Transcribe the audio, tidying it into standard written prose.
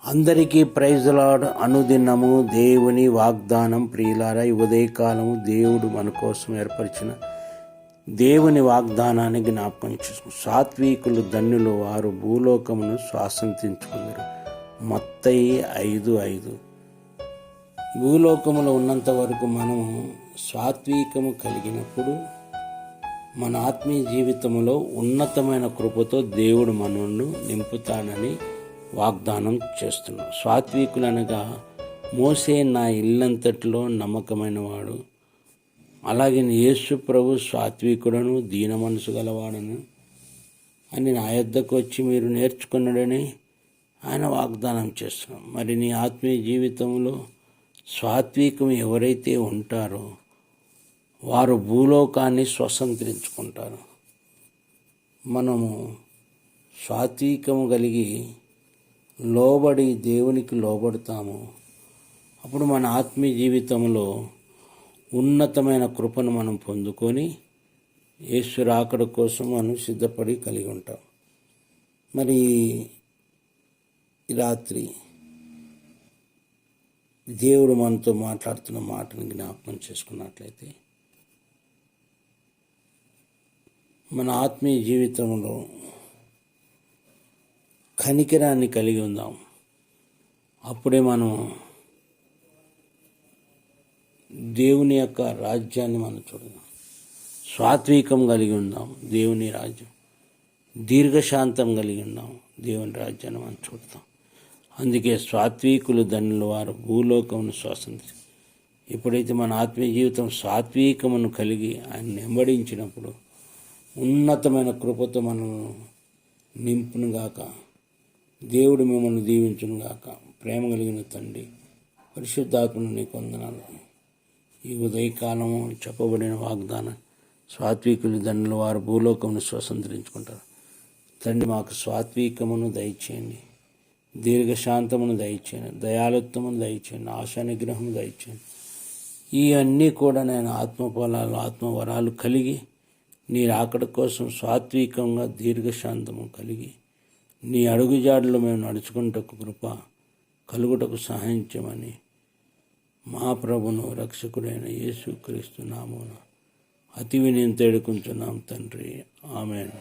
అందరికీ praise lord. అనుదినము దేవుని వాగ్దానం. ప్రియులారా, ఈ ఉదయకాలము దేవుడు మన కోసం ఏర్పరిచిన దేవుని వాగ్దానాన్ని జ్ఞాపకం చేసుకుని, సాత్వికులు ధన్యులు, వారు భూలోకమును స్వాతంత్రించుకుందరు. మత్తయి 5:5. భూలోకములో ఉన్నంత వరకు మనము సాత్వికము కలిగినప్పుడు మన ఆత్మీయ జీవితంలో ఉన్నతమైన కృపతో దేవుడు మనల్ని నింపుతాడని వాగ్దానం చేస్తున్నాం. సాత్వికులనగా మోసే నా ఇల్లంతటిలో నమ్మకమైన వాడు, అలాగే యేసు ప్రభు సాత్వికుడను దీన మనసు గలవాడను అని నా యొద్దకు వచ్చి మీరు నేర్చుకున్నాడని ఆయన వాగ్దానం చేస్తున్నాం. మరి నీ ఆత్మీయ జీవితంలో సాత్వికం ఎవరైతే ఉంటారో వారు భూలోకాన్ని స్వతంత్రించుకుంటారు. మనము సాత్వికము కలిగి లోబడి దేవునికి లోబడతాము. అప్పుడు మన ఆత్మీయ జీవితంలో ఉన్నతమైన కృపను మనం పొందుకొని యేసు రాకడ కోసం మనం సిద్ధపడి కలిగి ఉంటాం. మరి ఈ రాత్రి దేవుడు మనతో మాట్లాడుతున్న మాటను జ్ఞాపకం చేసుకున్నట్లయితే, మన ఆత్మీయ జీవితంలో కనికరాన్ని కలిగి ఉందాం. అప్పుడే మనం దేవుని యొక్క రాజ్యాన్ని మనం చూడదాం. సాత్వికం కలిగి ఉందాం, దేవుని రాజ్యం. దీర్ఘశాంతం కలిగి ఉందాం, దేవుని రాజ్యాన్ని మనం చూడతాం. అందుకే సాత్వికులు ధన్యులు, వారు భూలోకమును స్వాతంత్రం. ఎప్పుడైతే మన ఆత్మీయ జీవితం సాత్వికమును కలిగి ఆయన వెంబడించినప్పుడు ఉన్నతమైన కృపతో మనం నింపునుగాక. దేవుడు మిమ్మల్ని దీవించునుగాక. ప్రేమ కలిగిన తండ్రి, పరిశుద్ధాత్మను నీకు వందనాలు. ఈ ఉదయకాలము చెప్పబడిన వాగ్దానం, సాత్వికులు ధన్యులు, వారు భూలోకమును స్వతంత్రించుకుంటారు. తండ్రి, మాకు సాత్వికమును దయచేయండి, దీర్ఘశాంతమును దయచేయండి, దయాలుత్వమును దయచేయండి, ఆశా నిగ్రహము దయచేయండి. ఇవన్నీ కూడా నేను ఆత్మఫలాలు, ఆత్మవరాలు కలిగి నీ రాకడ కోసం సాత్వికంగా దీర్ఘశాంతము కలిగి నీ అడుగుజాడలో మేము నడుచుకుంటకు కృప కలుగుటకు సహాయం చేయమని మా ప్రభును రక్షకుడైన యేసుక్రీస్తు నామమున అతి వినయంతో వేడుకుంటున్నాం తండ్రి. ఆమేన్.